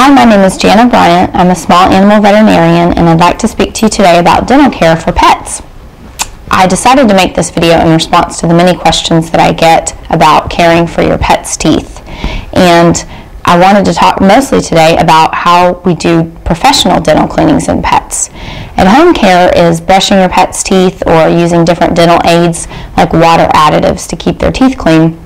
Hi, my name is Jana Bryant. I'm a small animal veterinarian, and I'd like to speak to you today about dental care for pets. I decided to make this video in response to the many questions that I get about caring for your pet's teeth. And I wanted to talk mostly today about how we do professional dental cleanings in pets. At-home care is brushing your pet's teeth or using different dental aids like water additives to keep their teeth clean.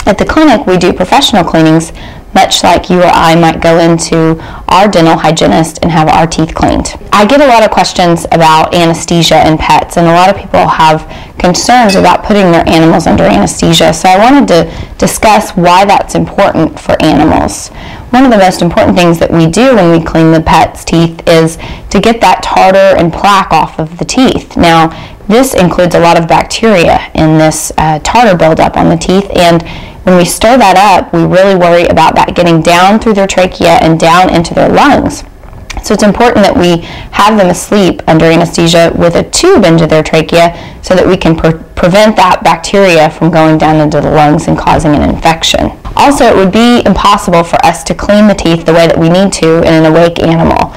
At the clinic, we do professional cleanings, much like you or I might go into our dental hygienist and have our teeth cleaned. I get a lot of questions about anesthesia in pets, and a lot of people have concerns about putting their animals under anesthesia, so I wanted to discuss why that's important for animals. One of the most important things that we do when we clean the pet's teeth is to get that tartar and plaque off of the teeth. Now, this includes a lot of bacteria in this tartar buildup on the teeth, and when we stir that up, we really worry about that getting down through their trachea and down into their lungs. So it's important that we have them asleep under anesthesia with a tube into their trachea so that we can prevent that bacteria from going down into the lungs and causing an infection. Also, it would be impossible for us to clean the teeth the way that we need to in an awake animal.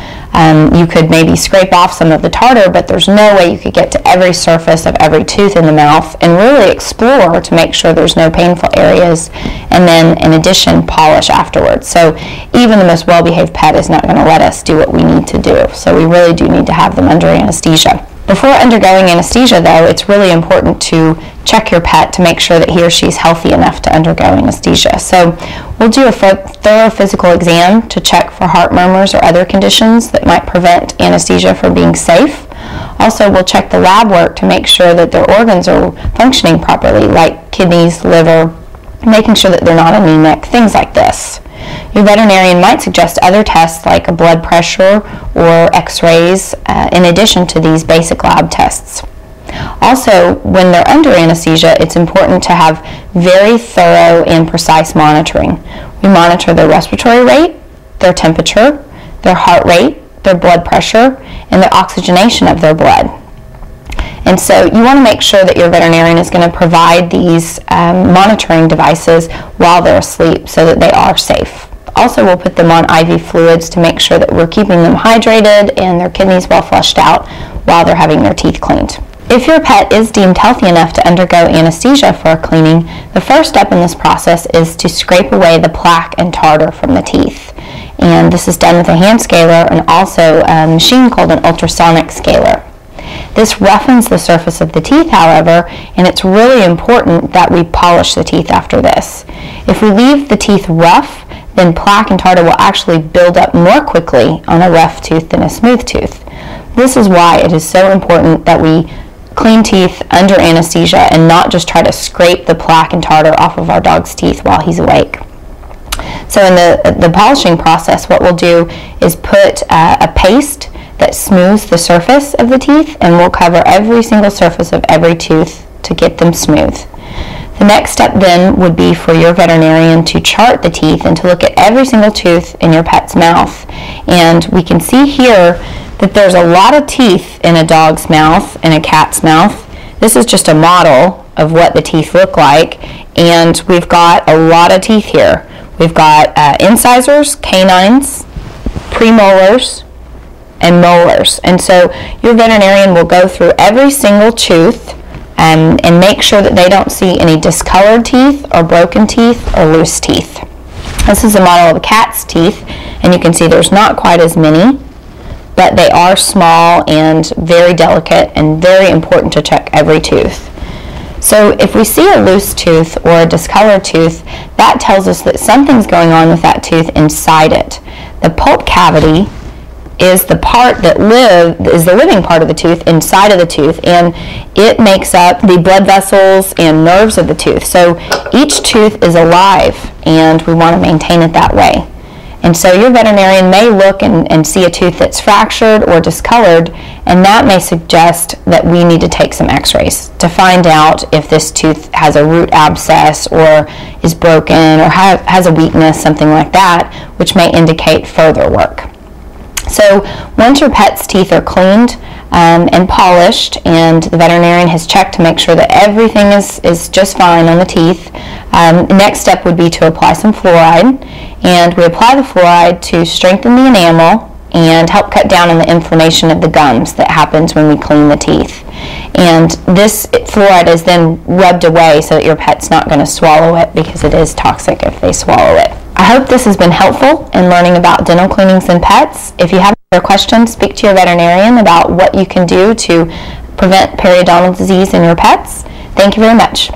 You could maybe scrape off some of the tartar, but there's no way you could get to every surface of every tooth in the mouth and really explore to make sure there's no painful areas, and then in addition polish afterwards. So even the most well-behaved pet is not going to let us do what we need to do. So we really do need to have them under anesthesia. Before undergoing anesthesia, though, it's really important to check your pet to make sure that he or she is healthy enough to undergo anesthesia. So we'll do a thorough physical exam to check for heart murmurs or other conditions that might prevent anesthesia from being safe. Also, we'll check the lab work to make sure that their organs are functioning properly, like kidneys, liver, making sure that they're not anemic, things like this. Your veterinarian might suggest other tests like a blood pressure or x-rays in addition to these basic lab tests. Also, when they're under anesthesia, it's important to have very thorough and precise monitoring. We monitor their respiratory rate, their temperature, their heart rate, their blood pressure, and the oxygenation of their blood. And so you want to make sure that your veterinarian is going to provide these monitoring devices while they're asleep so that they are safe. Also, we'll put them on IV fluids to make sure that we're keeping them hydrated and their kidneys well flushed out while they're having their teeth cleaned. If your pet is deemed healthy enough to undergo anesthesia for a cleaning, the first step in this process is to scrape away the plaque and tartar from the teeth. And this is done with a hand scaler and also a machine called an ultrasonic scaler. This roughens the surface of the teeth, however, and it's really important that we polish the teeth after this. If we leave the teeth rough, then plaque and tartar will actually build up more quickly on a rough tooth than a smooth tooth. This is why it is so important that we clean teeth under anesthesia and not just try to scrape the plaque and tartar off of our dog's teeth while he's awake. So in the polishing process, what we'll do is put a paste that smooths the surface of the teeth, and we'll cover every single surface of every tooth to get them smooth. The next step then would be for your veterinarian to chart the teeth and to look at every single tooth in your pet's mouth. And we can see here that there's a lot of teeth in a dog's mouth and a cat's mouth. This is just a model of what the teeth look like, and we've got a lot of teeth here. We've got incisors, canines, premolars, and molars. And so your veterinarian will go through every single tooth and make sure that they don't see any discolored teeth or broken teeth or loose teeth. This is a model of a cat's teeth, and you can see there's not quite as many, but they are small and very delicate and very important to check every tooth. So if we see a loose tooth or a discolored tooth, that tells us that something's going on with that tooth inside it. The pulp cavity is the part that is the living part of the tooth inside of the tooth, and it makes up the blood vessels and nerves of the tooth. So each tooth is alive, and we want to maintain it that way. And so your veterinarian may look and see a tooth that's fractured or discolored, and that may suggest that we need to take some x-rays to find out if this tooth has a root abscess or is broken or has a weakness, something like that, which may indicate further work. So once your pet's teeth are cleaned and polished, and the veterinarian has checked to make sure that everything is just fine on the teeth, Next step would be to apply some fluoride, and we apply the fluoride to strengthen the enamel and help cut down on the inflammation of the gums that happens when we clean the teeth. And this fluoride is then rubbed away so that your pet's not going to swallow it, because it is toxic if they swallow it. I hope this has been helpful in learning about dental cleanings in pets. If you have other questions, speak to your veterinarian about what you can do to prevent periodontal disease in your pets. Thank you very much.